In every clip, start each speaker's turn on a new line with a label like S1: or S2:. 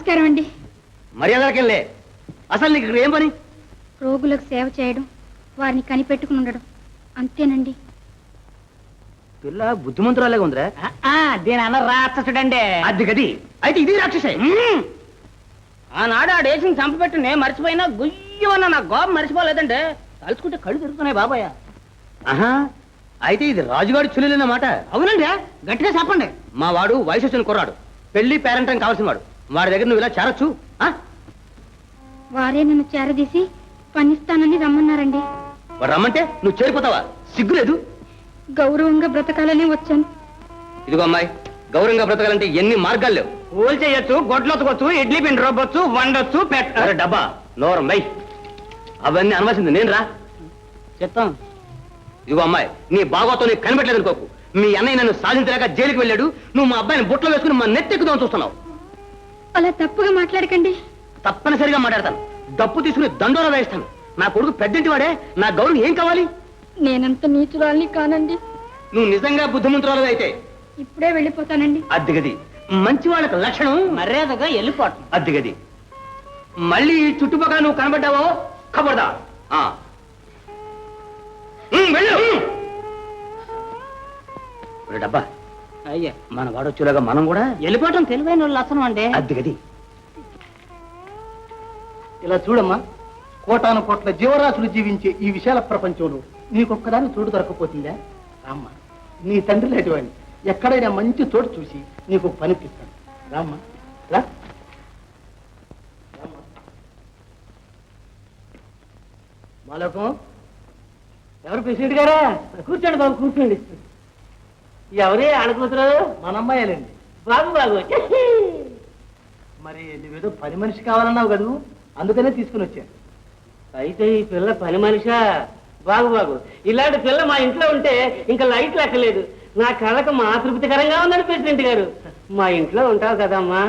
S1: నమస్కారం అండి.
S2: మర్యాదకెళ్ళే. అసలు నీకు ఇక్కడ ఏం పని?
S1: రోగులకు సేవ చేయడం, వారిని కనిపెట్టుకుని ఉండడం, అంతేనండి.
S2: పిల్ల బుద్ధిమంతురాలేగా ఉందిరా.
S3: దీని అన్న రాక్షసుడండి.
S2: అది గది. అయితే ఇది రాక్షసే.
S3: ఆనాడు ఆ డేసిని చంపబెట్టి నేను మర్చిపోయినా గుయ్యమన్నా నా గోప మర్చిపోలేదంటే తలుచుకుంటే కళ్ళు తిరుగుతున్నాయి బాబాయ్.
S2: ఆహా, అయితే ఇది రాజుగారి చుల్లెలన్నమాట.
S3: అవునండి, గట్టిగా చెప్పండి.
S2: మా వాడు వయసు వచ్చిన కుర్రాడు, పెళ్లి పేరెంటం కావాల్సిన వాడు. వాడి దగ్గర నువ్వు ఇలా చేరొచ్చు?
S1: వారే నన్ను చేరదీసి పనిస్తానని రమ్మన్నారండి.
S2: వాడు రమ్మంటే నువ్వు చేరిపోతావా? సిగ్గులేదు?
S1: గౌరవంగా బ్రతకాలని వచ్చాను.
S2: ఇదిగో అమ్మాయి, గౌరవంగా బ్రతకాలంటే ఎన్ని మార్గాలు లేవు.
S3: పూలు చేయొచ్చు, గొడ్లొత్తుకోవచ్చు, ఇడ్లీ పిండి రుబ్బొచ్చు, వండొచ్చు,
S2: అరే డబ్బా నోరం నై, అవన్నీ అనవలసింది నేను రా
S3: చెప్తాం.
S2: ఇదిగో అమ్మాయి, నీ బాగోతో నీకు కనిపెట్టలేదు అనుకోకు. మీ అన్నయ్య నన్ను సాధించలేక జైలుకి వెళ్ళాడు. నువ్వు మా అబ్బాయిని బుట్టలో వేసుకుని మా నెత్తెక్కుదాం చూస్తున్నావు.
S1: అలా తప్పుగా మాట్లాడకండి.
S2: తప్పనిసరిగా మాట్లాడతాను. డప్పు తీసుకుని దండోరా వేస్తాను. నా కొడుకు పెద్దంటి వాడే, నా గౌరవం ఏం కావాలి?
S1: నేనంత నీచురాల్ని కానండి.
S2: నువ్వు నిజంగా బుద్ధిమంతురాలు అయితే
S1: ఇప్పుడే వెళ్ళిపోతానండి.
S2: అద్దెగది. మంచి వాళ్ళకి లక్షణం
S3: మర్యాదగా వెళ్ళిపోవటం.
S2: అద్దెగది. మళ్ళీ ఈ చుట్టుపక్కల నువ్వు కనబడ్డావో ఖబర్దా. వెళ్ళు. డబ్బా
S3: అయ్యా,
S2: మన వాడొచ్చేలాగా మనం కూడా
S3: వెళ్ళిపోవటం తెలివైన వాళ్ళు లక్షణం అండి.
S2: అద్దెగది.
S4: ఇలా చూడమ్మా, కోటాను కోట్ల జీవరాశులు జీవించే ఈ విశాల ప్రపంచంలో నీకొక్కదాన్ని చోటు దొరకపోతుందా? రామ్మా, నీ తండ్రి లాంటివాడిని ఎక్కడైనా మంచి చోటు చూసి నీకు పనిపిస్తాను. రామ్మా, రా. మాలోకం, ఎవరు ప్రెసిడెంట్ గారా? కూర్చోండి బాబు, కూర్చోండి. ఎవరే ఆడకూతురు? మన అమ్మాయిలండి. బాబు బాబు, మరి నువ్వేదో పని మనిషి కావాలన్నావు కదూ, అందుకనే తీసుకుని వచ్చాను.
S3: అయితే ఈ పిల్ల పని మనిషా? బాగు బాగు, ఇలాంటి పిల్ల మా ఇంట్లో ఉంటే ఇంకా లైట్ లెక్కలేదు. నా కళ్ళకు మా తృప్తికరంగా ఉందని ప్రెసిడెంట్ గారు. మా ఇంట్లో ఉంటావు కదమ్మా.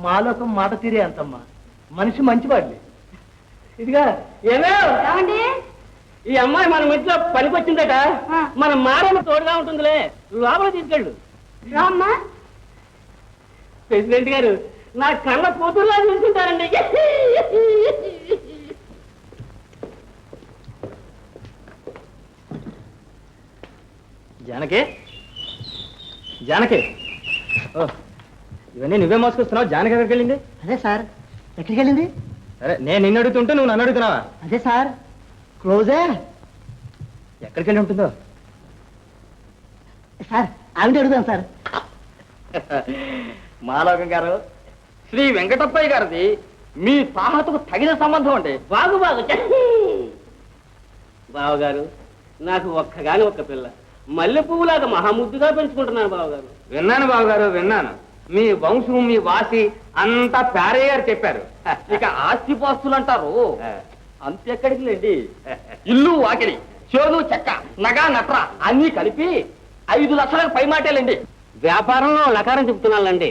S4: మాలోకం మాట తీరే అంతమ్మా, మనిషి మంచివాడిని.
S3: ఇదిగా ఏమో ఈ అమ్మాయి మన ఇంట్లో పనికొచ్చిందట. మన మారమ్మ తోడుగా ఉంటుందిలే, లోపల తీసుకెళ్ళు. ప్రెసిడెంట్ గారు నా కళ్ళ కూతురులా చూసుకుంటారండి.
S2: జానకి, జానకి, ఇవన్నీ నువ్వే మోసుకొస్తున్నావు. జానకి ఎక్కడికి వెళ్ళింది?
S4: అదే సార్, ఎక్కడికి వెళ్ళింది?
S2: సరే, నేను నిన్ను అడుగుతుంటే నువ్వు నన్ను అడుగుతున్నావా?
S4: అదే సార్, క్లోజే.
S2: ఎక్కడికి వెళ్ళి ఉంటుందో
S4: సార్, ఆవిడ అడుగుతాను సార్.
S3: మాలోకం గారు, శ్రీ వెంకటప్పయ్య గారిది మీ సాహతకు తగిన సంబంధం అండి. బాగు బాగు. బావగారు, నాకు ఒక్కగాని ఒక్క పిల్ల, మల్లె పువ్వులాగా మహాముద్దుగా పెంచుకుంటున్నాను బావగారు.
S2: విన్నాను బావగారు, విన్నాను. మీ వంశం, మీ వాసి అంతా ప్యారయ్య గారు చెప్పారు.
S3: ఇక ఆస్తిపాస్తులు అంటారు, అంతెక్కడికి లేండి. ఇల్లు వాకిలి, చేను చెక్క, నగా నట్ర అన్నీ కలిపి 5 లక్షలకు పై మాటేలండి. వ్యాపారంలో లకారం చెప్తున్నానండి.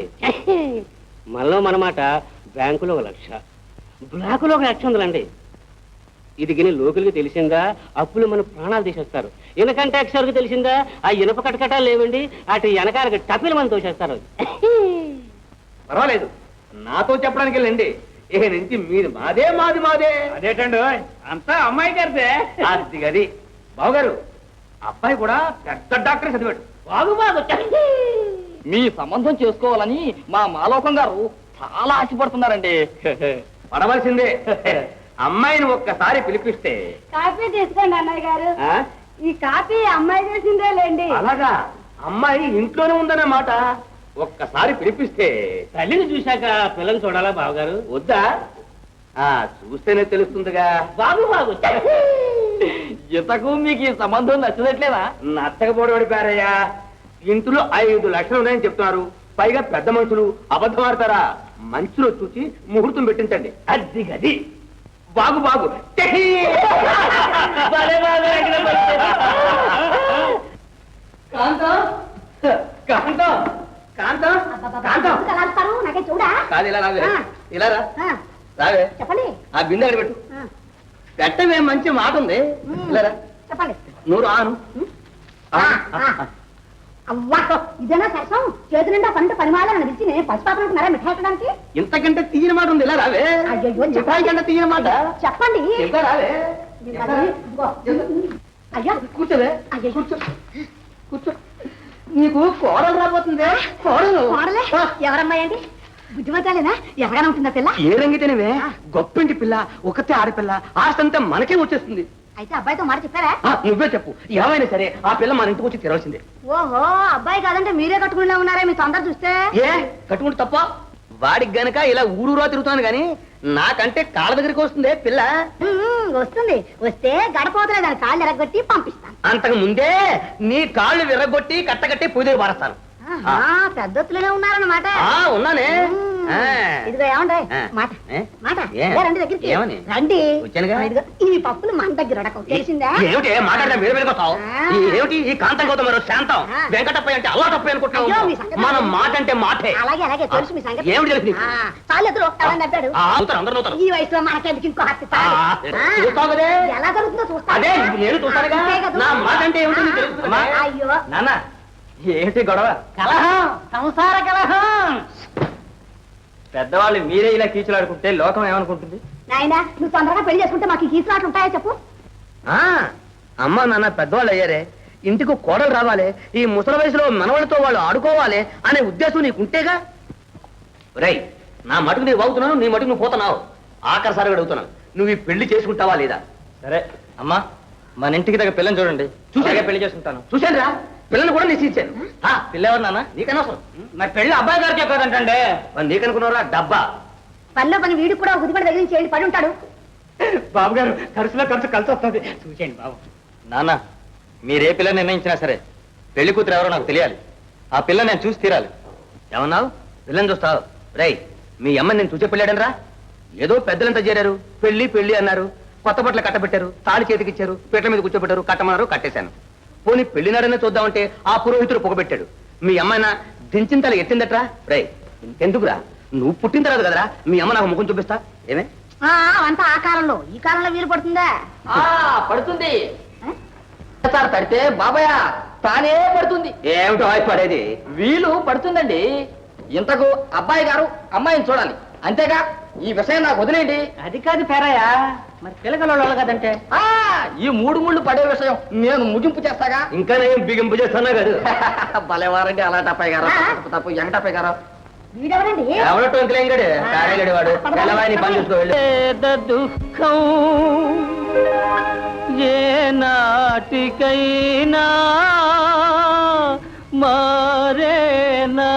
S3: మనలో మనమాట బ్యాంకులో 1 లక్ష, బ్లాకులో 1,00,000 ఇది గిని లోకల్కి తెలిసిందా అప్పులు మన ప్రాణాలు తీసేస్తారు. ఇనకంటే అక్షరకు తెలిసిందా ఆ ఇనప కటకటాలు లేవండి, అటు వెనకాలకి టపిలు మనం తోసేస్తారు.
S2: పర్వాలేదు, నాతో చెప్పడానికి వెళ్ళండి. ఇక నుంచి మీది మాదే, మాది మాదే.
S3: అదేటండి, అంతా అమ్మాయి గారితే.
S2: అది గది. బావగారు, అబ్బాయి కూడా పెద్ద డాక్టర్ చదివాడు.
S3: బాగు బాగు. మీ సంబంధం చేసుకోవాలని మా మాలోకం గారు చాలా ఆశపడుతున్నారండి.
S2: పడవలసిందే. అమ్మాయిని ఒక్కసారి పిలిపిస్తే.
S1: కాఫీ తీసుకోండి అన్నయ్య గారు. ఈ కాఫీ అమ్మాయి చేసిందే లేండి.
S2: అలాగా? అమ్మాయి ఇంట్లోనే ఉందన్నమాట. ఒక్కసారి పిలిపిస్తే.
S3: తల్లిని చూశాక పిల్లని చూడాలా బావగారు?
S2: వద్దా? చూస్తేనే తెలుస్తుందిగా.
S3: బాగు బాగు. ఇంతకు మీకు ఈ సంబంధం నచ్చదట్లేదా?
S2: నచ్చకపోవడం పడిపోయారయ్యా. ఇంట్లో 5 లక్షలు ఉన్నాయని చెప్తున్నారు. పైగా పెద్ద మనుషులు అబద్ధం ఆడతారా? మంచిలో చూసి ముహూర్తం పెట్టించండి. అది గది. బాగు బాగు.
S4: కాంతం, కాంతం, కాంతం, కాంతం.
S2: కాదు, ఇలా రావే. ఇలా రా, రావే.
S1: చెప్పండి.
S2: ఆ బిందె అక్కడ పెట్టు. పెట్టవే, మంచి మాట ఉంది. ఇలా రా.
S1: చెప్పండి.
S2: నువ్వు రాను.
S1: అవ్వా ఇదేనా సరసం చేతి నిండా పంట పనిమాలని పిలిచి నేను పసిపాపనుకున్నారా మిఠాయి పెట్టడానికి
S2: ఇంతకంటే తీయని మాట ఉంది ఇలా రావే
S1: అయ్యో
S2: మిఠాయి కంటే తీయని మాట
S1: చెప్పండి
S2: ఇంకా రావే
S1: అయ్యా
S2: కూర్చోవే
S1: అయ్యో
S2: కూర్చో కూర్చో నీకు కోడలు రాబోతుంది కోడలు
S1: కోడలే ఎవరమ్మాయి అండి బుద్ధిమంతాలేనా ఎర్రగానే ఉంటుందా పిల్ల
S2: ఏ రంగితేనేవే గొప్పింటి పిల్ల ఒకతే ఆడపిల్ల ఆస్తంతా మనకే వచ్చేస్తుంది
S1: అయితే అబ్బాయితో మాట చెప్పారా
S2: నువ్వే చెప్పు ఏమైనా సరే ఆ పిల్ల మన ఇంటికి వచ్చి తిరగాల్సిందే
S1: ఓహో అబ్బాయి కాదంటే మీరే కట్టుకునే ఉన్నారే మీ తొందర చూస్తే
S2: ఏ కట్టుకుంటే తప్ప వాడికి గనక ఇలా ఊరూరా తిరుగుతాను గాని నాకంటే కాళ్ళ దగ్గరికి వస్తుందే పిల్ల
S1: వస్తుంది వస్తే గడపోతలే దాని కాళ్ళు ఎరగొట్టి పంపిస్తాను
S2: అంతకు ముందే నీ కాళ్ళు విరగొట్టి కట్టకట్టి పూజ పారేస్తాను
S1: పెద్దొత్తులోనే ఉన్నారన్నమాట
S2: ఉన్నానే
S1: ఇదిగో ఏమండి మాట మాట రండి దగ్గరికి రండి ఇదిగో ఈ పప్పులు మన దగ్గర అడకవు తెలిసిందా
S2: ఏమిటి మాట్లాడితే మీరు వెళ్ళిపోతావు ఏమిటి ఈ కాంతం గౌతమ్ మరో శాంతం వెంకటప్పయ్య అంటే అలా తప్ప అనుకుంటున్నావు మనం మాట అంటే మాటే
S1: అలాగే అలాగే తెలుసు మీ సంగతి
S2: ఏమిటి తెలుసు
S1: చాలెత్తులు నవ్వాడు
S2: అందరూ
S1: ఈ వయసులో మనకెందుకు ఇంకో హత్య
S2: చూస్తావు కదే
S1: ఎలా జరుగుతుందో చూస్తా
S2: అదే నేను చూస్తానుగా నా మాట అంటే ఏమిటి
S1: అయ్యో
S2: నాన్న ఏంటి గొడవ
S1: కలహం సంసార కలహం
S3: పెద్దవాళ్ళు మీరే ఇలా కీచులాడుకుంటే లోకం ఏమనుకుంటుంది
S1: నాయనా నువ్వు తొందరగా పెళ్లి చేసుకుంటే మాకు కీచులాట్లు ఉంటాయా చెప్పు
S2: అమ్మ నాన్న పెద్దవాళ్ళు అయ్యారే ఇంటికి కోడలు రావాలి ఈ ముసలి వయసులో మనవాళ్ళతో వాళ్ళు ఆడుకోవాలి అనే ఉద్దేశం నీకుంటేగా రై నా మటుకు నీవు అవుతున్నాను నీ మటుకు నువ్వు పోతున్నావు ఆఖరిసారి అడుగుతున్నాను నువ్వు ఈ పెళ్లి చేసుకుంటావా లేదా
S3: సరే అమ్మా మన ఇంటికి దగ్గర పిల్లని చూడండి చూసాక పెళ్లి చేసుకుంటాను
S2: చూశాను రా పిల్లని కూడా నిశ్చయించాను
S3: పిల్ల ఎవరు నాన్న
S2: నీకనవసరం
S3: మరి పెళ్లి అబ్బాయి గారు చెప్పారంటే
S2: నీకనుకున్నారా డబ్బా
S1: పనిలో పని వీడికి కూడా గుదిపడి దగ్గర నుంచి పడి ఉంటాడు
S3: బాబు గారు ఖర్చులో ఖర్చు కలిసి వస్తుంది చూసేయండి బాబు నాన్న మీరే పిల్ల నిర్ణయించినా సరే పెళ్లి కూతురు ఎవరో నాకు తెలియాలి ఆ పిల్ల నేను చూసి తీరాలి
S2: ఏమన్నావు పిల్లని చూస్తావు రై మీ అమ్మని నేను చూసే పెళ్ళాడనరా ఏదో పెద్దలంతా చేరారు పెళ్లి పెళ్లి అన్నారు కొత్త బట్టలు కట్టబెట్టారు తాళి చేతికిచ్చారు పీటల మీద కూర్చోబెట్టారు కట్టమన్నారు కట్టేశాను పోనీ పెళ్లినాడనే చూద్దామంటే ఆ పురోహితుడు పొగబెట్టాడు మీ అమ్మాయినా దించిన తల ఎత్తిందట్రా రై ఇంకెందుకురా నువ్వు పుట్టిన తర్వాత కదరా మీ అమ్మ నాకు ముఖం చూపిస్తా ఏమే
S1: అంతా ఆ కాలంలో ఈ కాలంలో వీలు పడుతుందా
S3: పడుతుంది సార్ పడితే బాబాయ్ తానే పడుతుంది
S2: ఏమిటో పడేది
S3: వీలు పడుతుందండి ఇంతకు అబ్బాయి గారు అమ్మాయిని చూడాలి అంతేగా ఈ విషయం నాకు వదిలేండి
S4: అది కాదు పేరయ్యా మరి పిల్లగల కదంటే
S3: ఈ మూడు ముళ్ళు పడే విషయం నేను ముగింపు చేస్తాగా
S2: ఇంకా నేను బిగింపు చేస్తానా కాదు
S3: భలేవారండి అలాంటి అబ్బాయి గారు తప్పు ఎంగటప్పాయి గారు
S1: వీడెవరండి
S2: ఎవరో టొంకిలేంగాడు కారేగాడు వాడు తెల్లవాడిని పని చూసుకో
S4: దుఃఖం ఏ నాటికైనా మారేనా